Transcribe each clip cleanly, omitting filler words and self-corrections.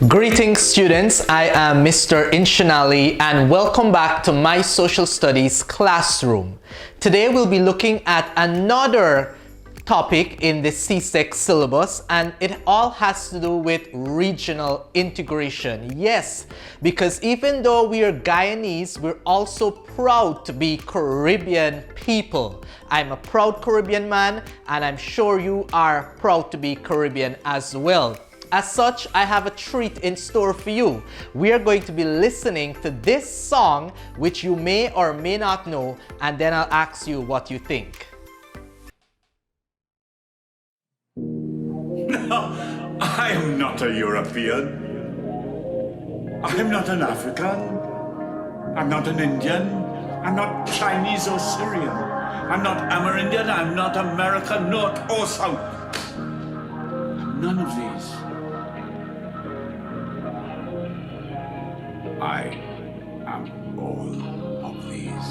Greetings students, I am Mr. Inshanali and welcome back to my social studies classroom. Today we'll be looking at another topic in the CSEC syllabus, and it all has to do with regional integration. Yes, because even though we are Guyanese, we're also proud to be Caribbean people. I'm a proud Caribbean man and I'm sure you are proud to be Caribbean as well. As such, I have a treat in store for you. We are going to be listening to this song, which you may or may not know, and then I'll ask you what you think. No, I am not a European. I am not an African. I'm not an Indian. I'm not Chinese or Syrian. I'm not Amerindian. I'm not American, North or South. I'm none of these. I am all of these.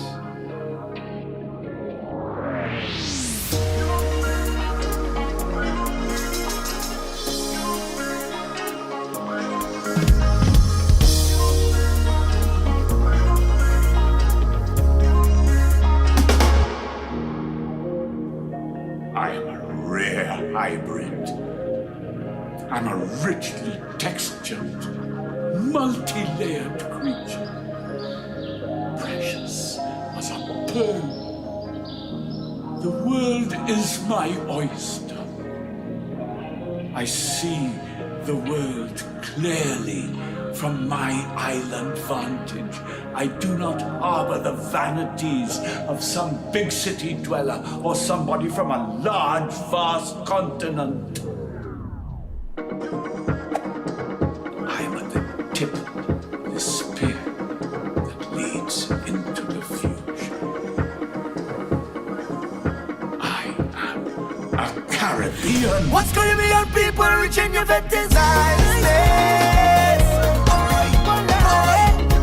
I am a rare hybrid. I'm a richly textured, multi-layered creature, precious as a pearl. The world is my oyster. I see the world clearly from my island vantage. I do not harbor the vanities of some big city dweller or somebody from a large, vast continent. The spear that leads into the future. I am a Caribbean. What's Caribbean people reaching your fetish niceness?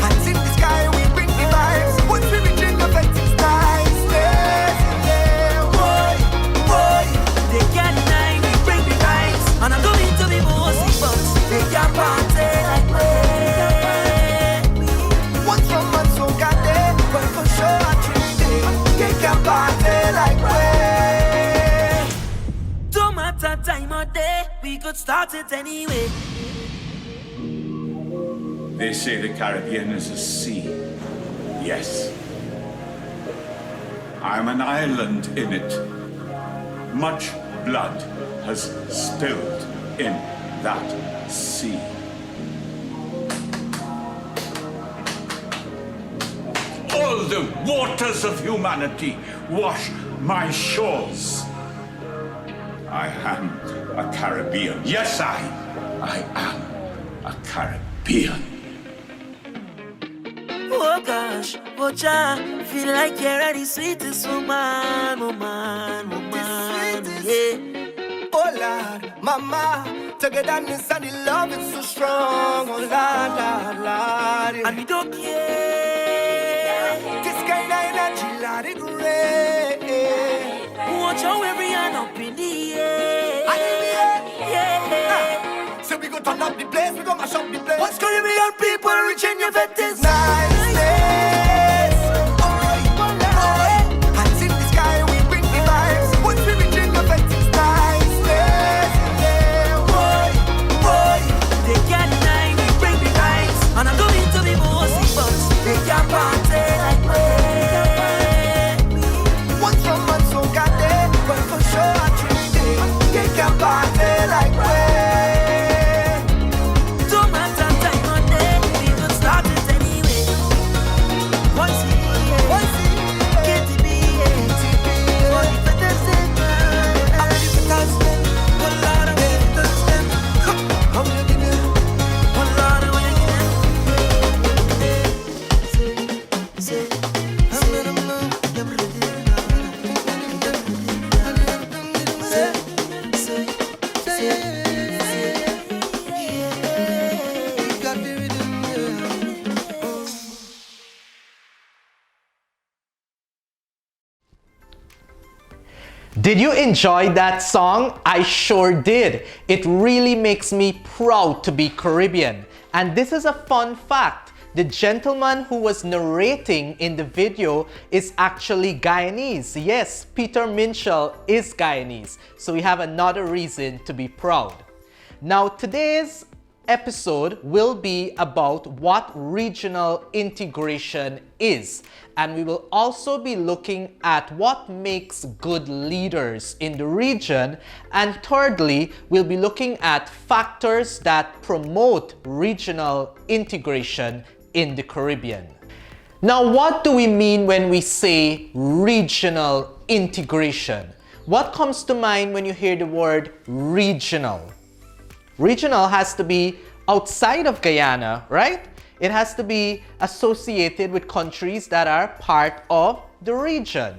Hands in the sky, we bring the vibes. Once we reaching your fetish niceness, boy, they can't deny we bring the vibes. And I'm going to be bossy, but they can't party like me. Time or day, we could start it anyway. They say the Caribbean is a sea. Yes. I'm an island in it. Much blood has spilled in that sea. All the waters of humanity wash my shores. I am a Caribbean. Yes, I am a Caribbean. Oh gosh, oh child, feel like you're the sweetest woman, yeah. Oh Lord, mama, togetherness and the love is so strong, oh Lord. And we don't care, this kind of energy, Lord, it great. Watch how every hand up in the air. Yeah. So we go turn up the place, we go mash up the place. What's Caribbean people reaching your fetish niceness? Hands in the sky, we bring the vibes. Once we reaching your fetish niceness, boy, they can't deny we bring the vibes. And I'm going to be bossy, but they can't party like me. Once from man so got there, but for sure I treat it. They can't party like me. Don't matter time or day, we could start it anyway. Did you enjoy that song? I sure did. It really makes me proud to be Caribbean. And this is a fun fact. The gentleman who was narrating in the video is actually Guyanese. Yes, Peter Minshall is Guyanese. So we have another reason to be proud. Now today's episode will be about what regional integration is, and we will also be looking at what makes good leaders in the region, and thirdly we'll be looking at factors that promote regional integration in the Caribbean. Now, what do we mean when we say regional integration? What comes to mind when you hear the word regional? Regional has to be outside of Guyana, right? It has to be associated with countries that are part of the region.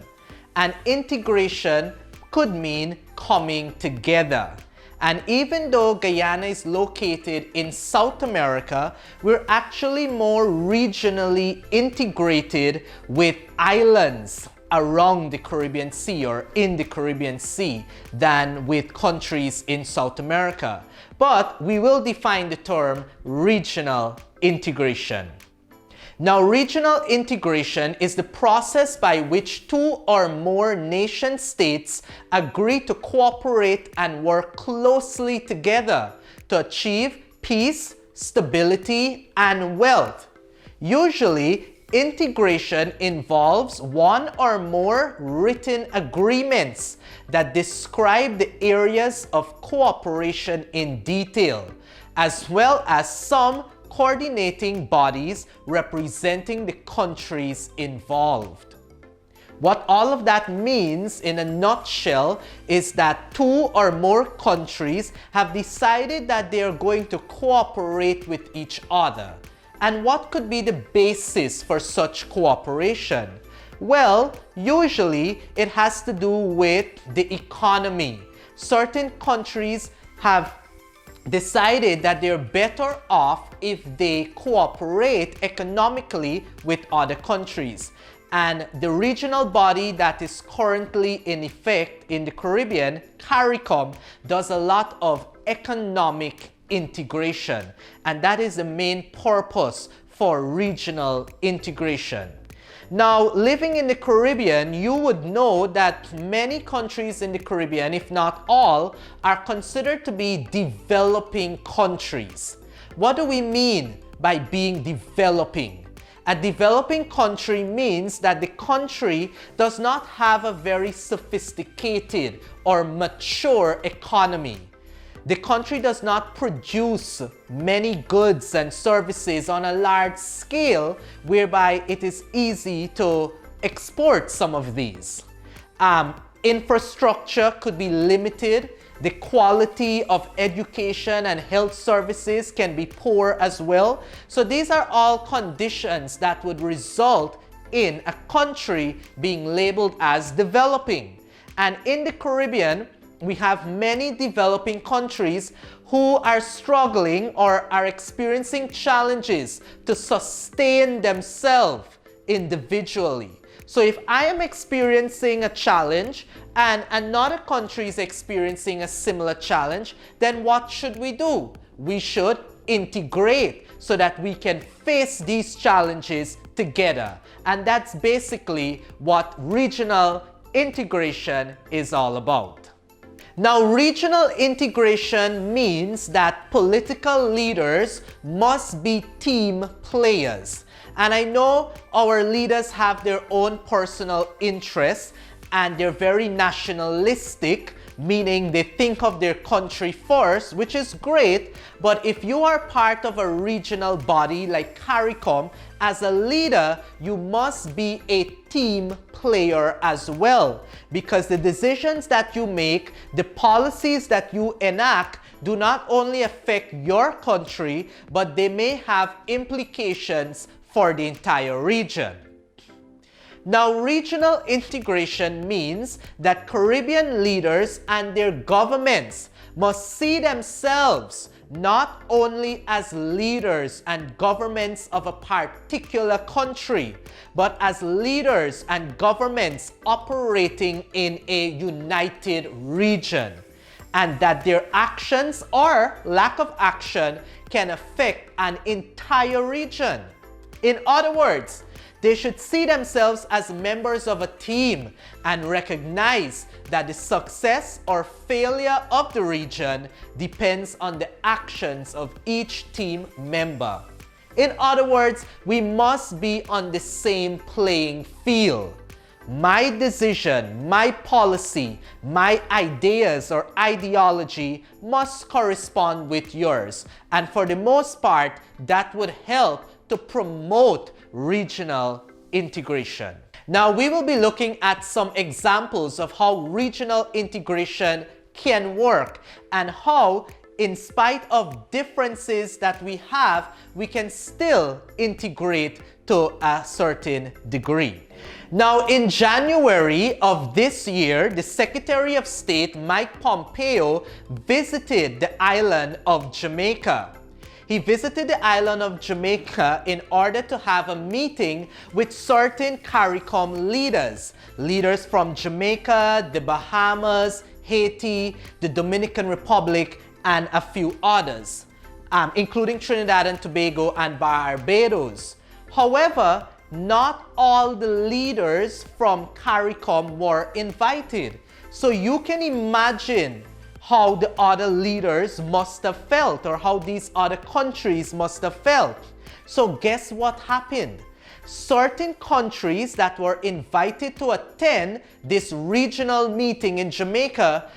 And integration could mean coming together. And even though Guyana is located in South America, we're actually more regionally integrated with islands around the Caribbean Sea or in the Caribbean Sea than with countries in South America. But we will define the term regional integration. Now, regional integration is the process by which two or more nation states agree to cooperate and work closely together to achieve peace, stability, and wealth. Usually, integration involves one or more written agreements that describe the areas of cooperation in detail, as well as some coordinating bodies representing the countries involved. What all of that means in a nutshell is that two or more countries have decided that they are going to cooperate with each other. And what could be the basis for such cooperation? Well, usually it has to do with the economy. Certain countries have decided that they're better off if they cooperate economically with other countries. And the regional body that is currently in effect in the Caribbean, CARICOM, does a lot of economic integration, and that is the main purpose for regional integration. Now, living in the Caribbean, you would know that many countries in the Caribbean, if not all, are considered to be developing countries. What do we mean by being developing? A developing country means that the country does not have a very sophisticated or mature economy. The country does not produce many goods and services on a large scale whereby it is easy to export some of these. Infrastructure could be limited. The quality of education and health services can be poor as well. So these are all conditions that would result in a country being labeled as developing. And in the Caribbean, we have many developing countries who are struggling or are experiencing challenges to sustain themselves individually. So if I am experiencing a challenge and another country is experiencing a similar challenge, then what should we do? We should integrate so that we can face these challenges together. And that's basically what regional integration is all about. Now, regional integration means that political leaders must be team players. And I know our leaders have their own personal interests and they're very nationalistic, meaning they think of their country first, which is great. But if you are part of a regional body like CARICOM, as a leader, you must be a team player as well, because the decisions that you make, the policies that you enact, do not only affect your country, but they may have implications for the entire region. Now, regional integration means that Caribbean leaders and their governments must see themselves not only as leaders and governments of a particular country, but as leaders and governments operating in a united region, and that their actions or lack of action can affect an entire region. In other words, they should see themselves as members of a team and recognize that the success or failure of the region depends on the actions of each team member. In other words, we must be on the same playing field. My decision, my policy, my ideas or ideology must correspond with yours. And for the most part, that would help to promote regional integration. Now we will be looking at some examples of how regional integration can work and how, in spite of differences that we have, we can still integrate to a certain degree. Now, in January of this year, the Secretary of State, Mike Pompeo, visited the island of Jamaica. He visited the island of Jamaica in order to have a meeting with certain CARICOM leaders. Leaders from Jamaica, the Bahamas, Haiti, the Dominican Republic, and a few others, including Trinidad and Tobago and Barbados. However, not all the leaders from CARICOM were invited. So you can imagine how the other leaders must have felt, or how these other countries must have felt. So guess what happened? Certain countries that were invited to attend this regional meeting in Jamaica,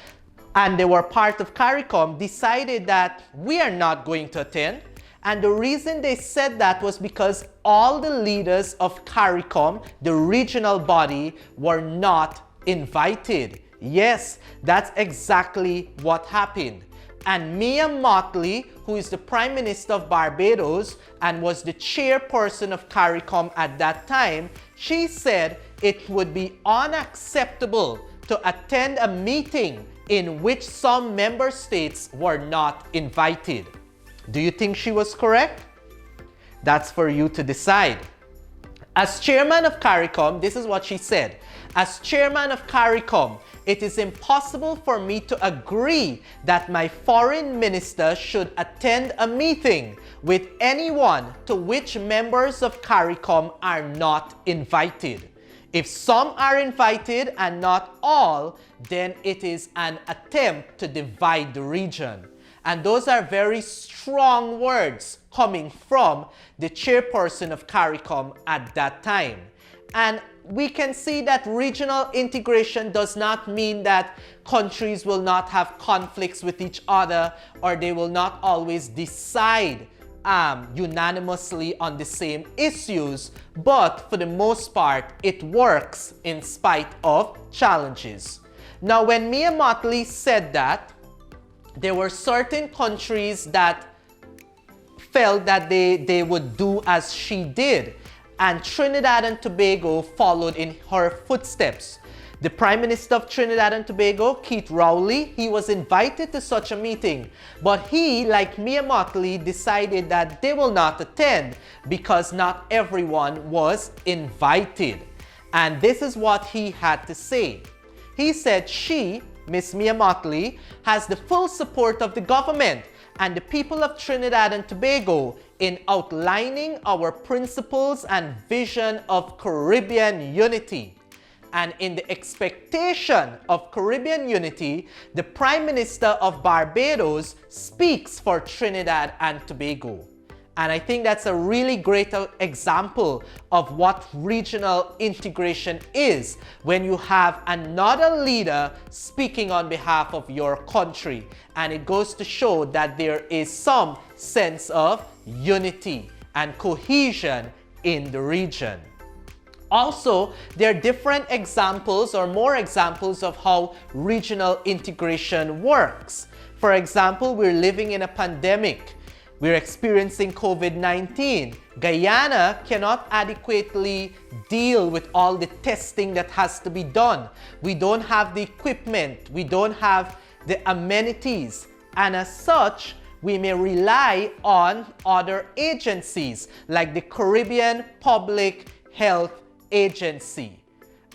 and they were part of CARICOM, decided that we are not going to attend. And the reason they said that was because all the leaders of CARICOM, the regional body, were not invited. Yes, that's exactly what happened. And Mia Mottley, who is the Prime Minister of Barbados and was the chairperson of CARICOM at that time, she said it would be unacceptable to attend a meeting in which some member states were not invited. Do you think she was correct? That's for you to decide. As chairman of CARICOM, this is what she said. As chairman of CARICOM, it is impossible for me to agree that my foreign minister should attend a meeting with anyone to which members of CARICOM are not invited. If some are invited and not all, then it is an attempt to divide the region. And those are very strong words coming from the chairperson of CARICOM at that time. And we can see that regional integration does not mean that countries will not have conflicts with each other, or they will not always decide unanimously on the same issues, but for the most part, it works in spite of challenges. Now, when Mia Mottley said that, there were certain countries that felt that they would do as she did, and Trinidad and Tobago followed in her footsteps. The Prime Minister of Trinidad and Tobago, Keith Rowley, he was invited to such a meeting, but he, like Mia Mottley, decided that they will not attend because not everyone was invited. And this is what he had to say. He said she, Miss Mia Mottley, has the full support of the government and the people of Trinidad and Tobago in outlining our principles and vision of Caribbean unity. And in the expectation of Caribbean unity, the Prime Minister of Barbados speaks for Trinidad and Tobago. And I think that's a really great example of what regional integration is, when you have another leader speaking on behalf of your country. And it goes to show that there is some sense of unity and cohesion in the region. Also, there are different examples or more examples of how regional integration works. For example, we're living in a pandemic. We're experiencing COVID-19. Guyana cannot adequately deal with all the testing that has to be done. We don't have the equipment. We don't have the amenities. And as such, we may rely on other agencies like the Caribbean Public Health Agency.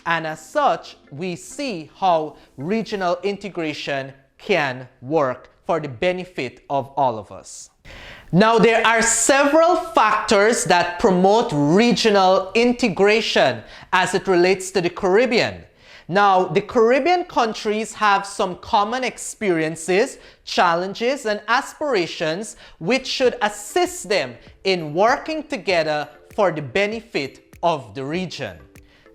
And as such, we see how regional integration can work for the benefit of all of us. Now, there are several factors that promote regional integration as it relates to the Caribbean. Now, the Caribbean countries have some common experiences, challenges, and aspirations which should assist them in working together for the benefit of the region.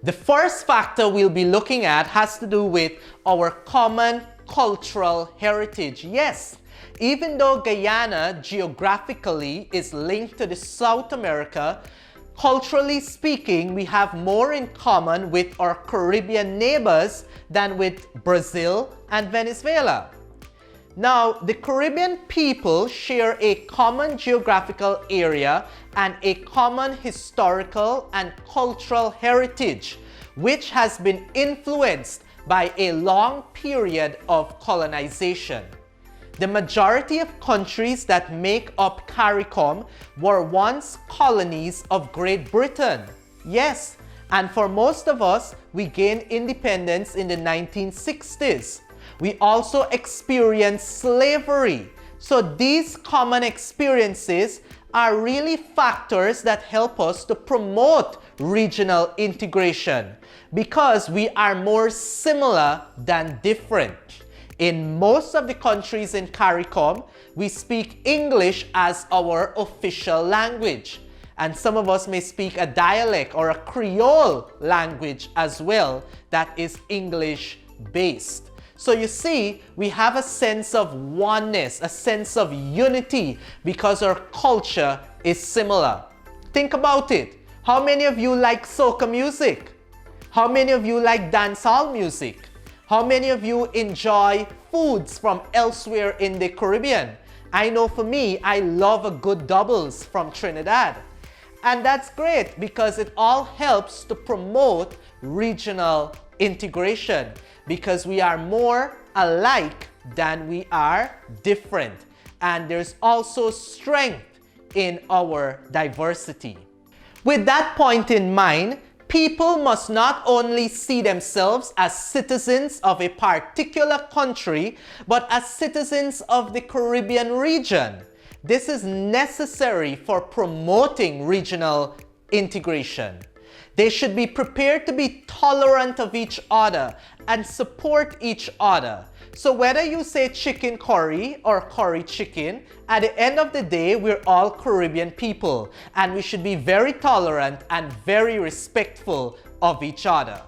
The first factor we'll be looking at has to do with our common cultural heritage. Yes, even though Guyana geographically is linked to the South America, culturally speaking, we have more in common with our Caribbean neighbors than with Brazil and Venezuela. Now, the Caribbean people share a common geographical area and a common historical and cultural heritage, which has been influenced by a long period of colonization. The majority of countries that make up CARICOM were once colonies of Great Britain. Yes, and for most of us, we gained independence in the 1960s. We also experienced slavery. So these common experiences are really factors that help us to promote regional integration because we are more similar than different. In most of the countries in CARICOM, we speak English as our official language. And some of us may speak a dialect or a Creole language as well that is English-based. So you see, we have a sense of oneness, a sense of unity because our culture is similar. Think about it. How many of you like soca music? How many of you like dancehall music? How many of you enjoy foods from elsewhere in the Caribbean? I know for me, I love a good doubles from Trinidad. And that's great because it all helps to promote regional integration because we are more alike than we are different. And there's also strength in our diversity. With that point in mind, people must not only see themselves as citizens of a particular country, but as citizens of the Caribbean region. This is necessary for promoting regional integration. They should be prepared to be tolerant of each other and support each other. So whether you say chicken curry or curry chicken, at the end of the day, we're all Caribbean people and we should be very tolerant and very respectful of each other.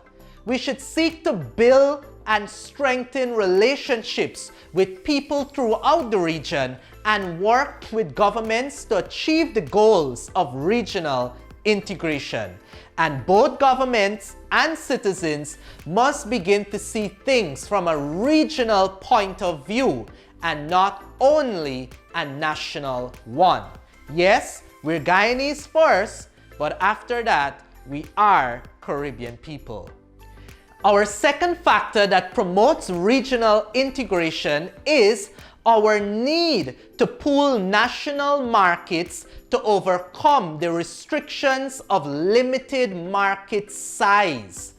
We should seek to build and strengthen relationships with people throughout the region and work with governments to achieve the goals of regional integration. And both governments and citizens must begin to see things from a regional point of view and not only a national one. Yes, we're Guyanese first, but after that, we are Caribbean people. Our second factor that promotes regional integration is our need to pool national markets to overcome the restrictions of limited market size.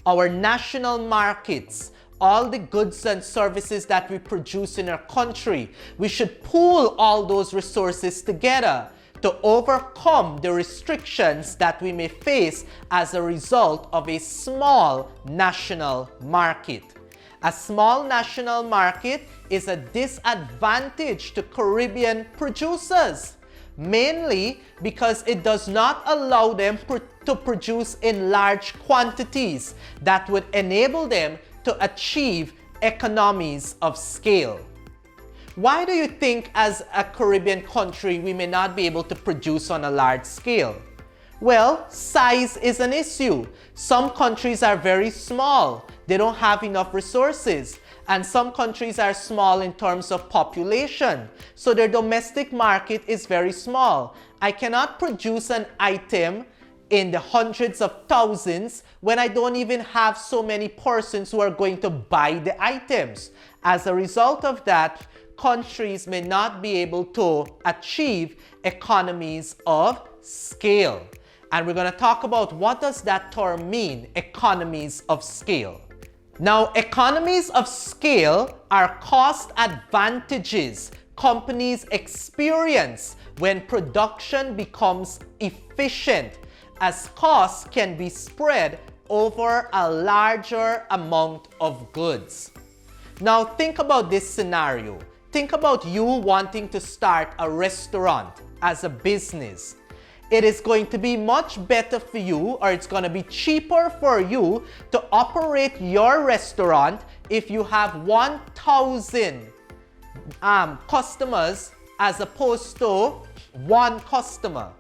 Our national markets, all the goods and services that we produce in our country, we should pool all those resources together to overcome the restrictions that we may face as a result of a small national market. A small national market is a disadvantage to Caribbean producers, mainly because it does not allow them to produce in large quantities that would enable them to achieve economies of scale. Why do you think as a Caribbean country we may not be able to produce on a large scale? Well, size is an issue. Some countries are very small. They don't have enough resources. And some countries are small in terms of population. So their domestic market is very small. I cannot produce an item in the hundreds of thousands when I don't even have so many persons who are going to buy the items. As a result of that, countries may not be able to achieve economies of scale. And we're going to talk about what does that term mean, economies of scale. Now, economies of scale are cost advantages companies experience when production becomes efficient, as costs can be spread over a larger amount of goods. Now, think about this scenario. Think about you wanting to start a restaurant as a business. It is going to be much better for you, or it's going to be cheaper for you to operate your restaurant if you have 1,000 customers as opposed to one customer.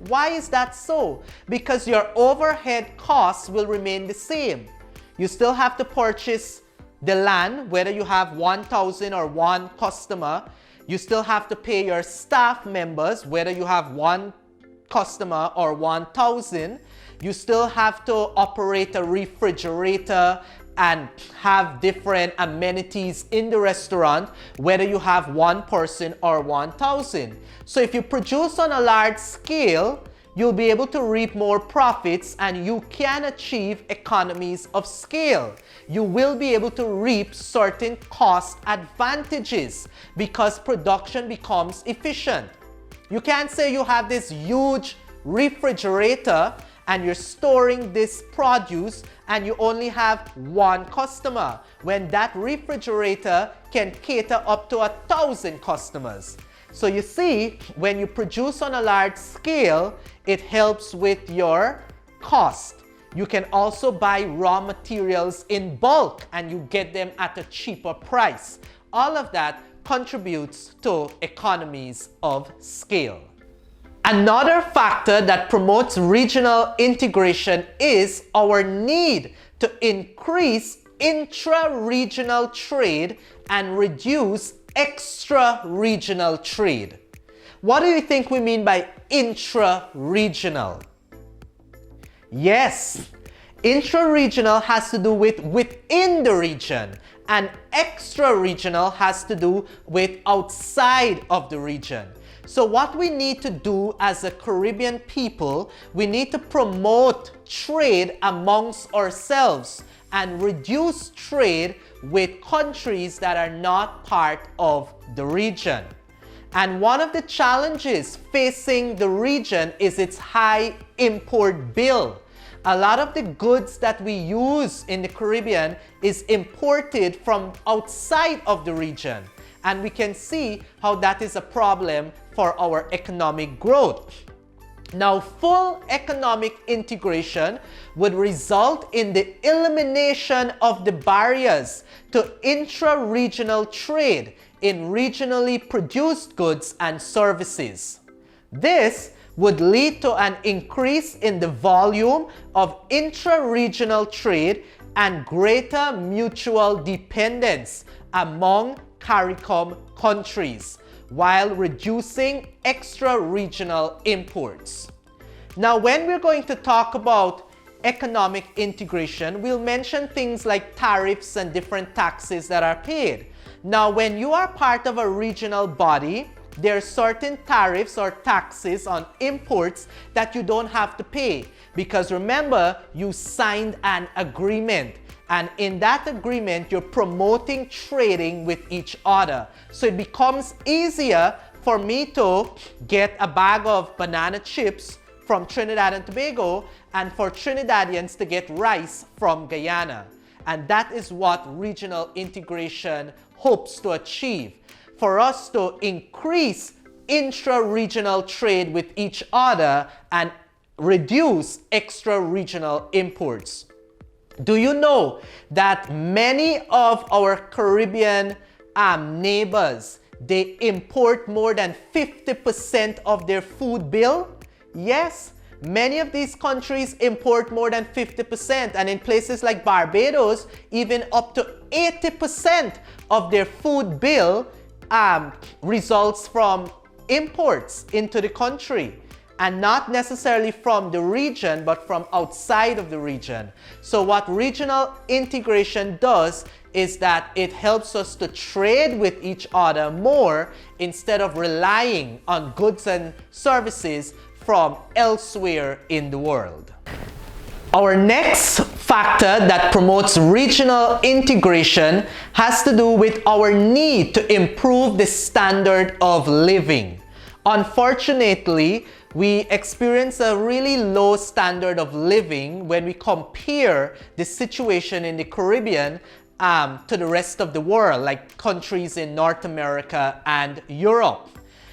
Why is that so? Because your overhead costs will remain the same. You still have to purchase the land, whether you have 1,000 or one customer. You still have to pay your staff members, whether you have one customer or 1,000. You still have to operate a refrigerator and have different amenities in the restaurant, whether you have one person or 1,000. So if you produce on a large scale, you'll be able to reap more profits and you can achieve economies of scale. You will be able to reap certain cost advantages because production becomes efficient. You can't say you have this huge refrigerator and you're storing this produce and you only have one customer, when that refrigerator can cater up to 1,000 customers. So you see, when you produce on a large scale, it helps with your cost. You can also buy raw materials in bulk and you get them at a cheaper price. All of that contributes to economies of scale. Another factor that promotes regional integration is our need to increase intra-regional trade and reduce extra-regional trade. What do you think we mean by intra-regional? Yes, intra-regional has to do with within the region, and extra-regional has to do with outside of the region. So what we need to do as a Caribbean people, we need to promote trade amongst ourselves and reduce trade with countries that are not part of the region. And one of the challenges facing the region is its high import bill. A lot of the goods that we use in the Caribbean is imported from outside of the region. And we can see how that is a problem for our economic growth. Now, full economic integration would result in the elimination of the barriers to intra-regional trade in regionally produced goods and services. This would lead to an increase in the volume of intra-regional trade and greater mutual dependence among CARICOM countries, while reducing extra-regional imports. Now, when we're going to talk about economic integration, we'll mention things like tariffs and different taxes that are paid. Now, when you are part of a regional body, there are certain tariffs or taxes on imports that you don't have to pay, because remember, you signed an agreement. And in that agreement, you're promoting trading with each other. So it becomes easier for me to get a bag of banana chips from Trinidad and Tobago and for Trinidadians to get rice from Guyana. And that is what regional integration hopes to achieve. For us to increase intra-regional trade with each other and reduce extra-regional imports. Do you know that many of our Caribbean neighbors, they import more than 50% of their food bill? Yes, many of these countries import more than 50%, and in places like Barbados, even up to 80% of their food bill results from imports into the country. and not necessarily from the region, but from outside of the region. So what regional integration does is that it helps us to trade with each other more instead of relying on goods and services from elsewhere in the world. Our next factor that promotes regional integration has to do with our need to improve the standard of living. Unfortunately, we experience a really low standard of living when we compare the situation in the Caribbean to the rest of the world, like countries in North America and Europe.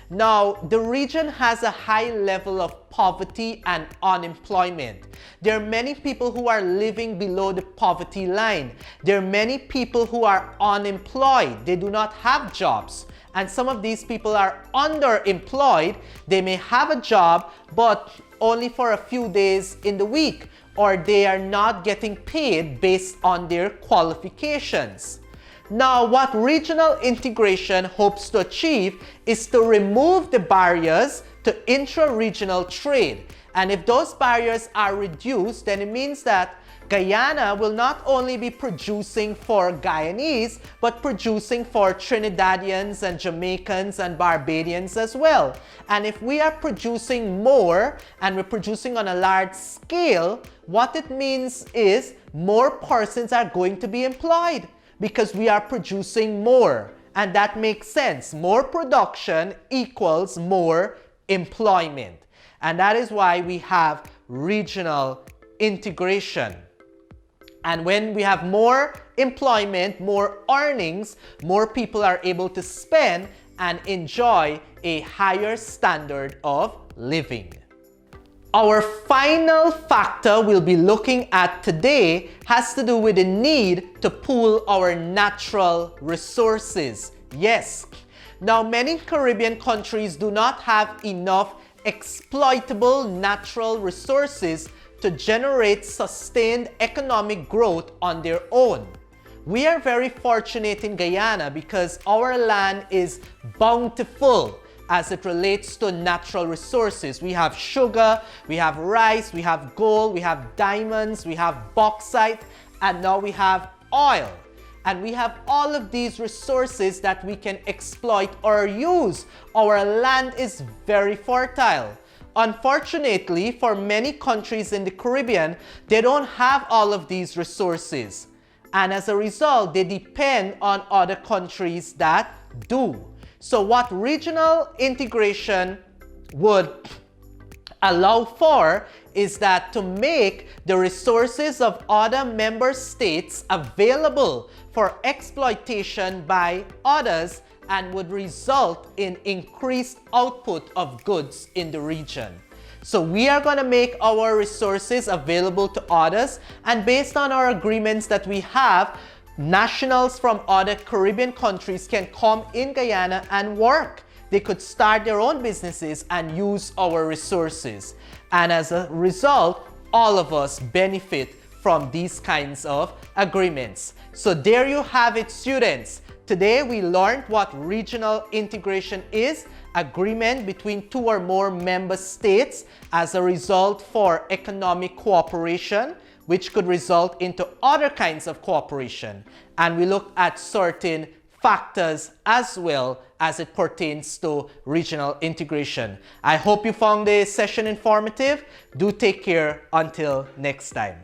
Now, the region has a high level of poverty and unemployment. There are many people who are living below the poverty line. There are many people who are unemployed. They do not have jobs. And some of these people are underemployed. They may have a job, but only for a few days in the week, or they are not getting paid based on their qualifications. Now, what regional integration hopes to achieve is to remove the barriers to intra-regional trade. And if those barriers are reduced, then it means that Guyana will not only be producing for Guyanese, but producing for Trinidadians and Jamaicans and Barbadians as well. And if we are producing more and we're producing on a large scale, what it means is more persons are going to be employed, because we are producing more, and that makes sense. More production equals more employment, and that is why we have regional integration. And when we have more employment, more earnings, more people are able to spend and enjoy a higher standard of living. Our final factor we'll be looking at today has to do with the need to pool our natural resources. Yes. Now, many Caribbean countries do not have enough exploitable natural resources to generate sustained economic growth on their own. We are very fortunate in Guyana because our land is bountiful as it relates to natural resources. We have sugar, we have rice, we have gold, we have diamonds, we have bauxite, and now we have oil. And we have all of these resources that we can exploit or use. Our land is very fertile. Unfortunately, for many countries in the Caribbean, they don't have all of these resources. And as a result, they depend on other countries that do. So what regional integration would allow for is that to make the resources of other member states available for exploitation by others, and would result in increased output of goods in the region. So we are going to make our resources available to others, and based on our agreements that we have, nationals from other Caribbean countries can come in Guyana and work. They could start their own businesses and use our resources. And as a result, all of us benefit from these kinds of agreements. So there you have it, students. Today we learned what regional integration is: agreement between two or more member states as a result for economic cooperation, which could result into other kinds of cooperation. And we looked at certain factors as well as it pertains to regional integration. I hope you found this session informative. Do take care until next time.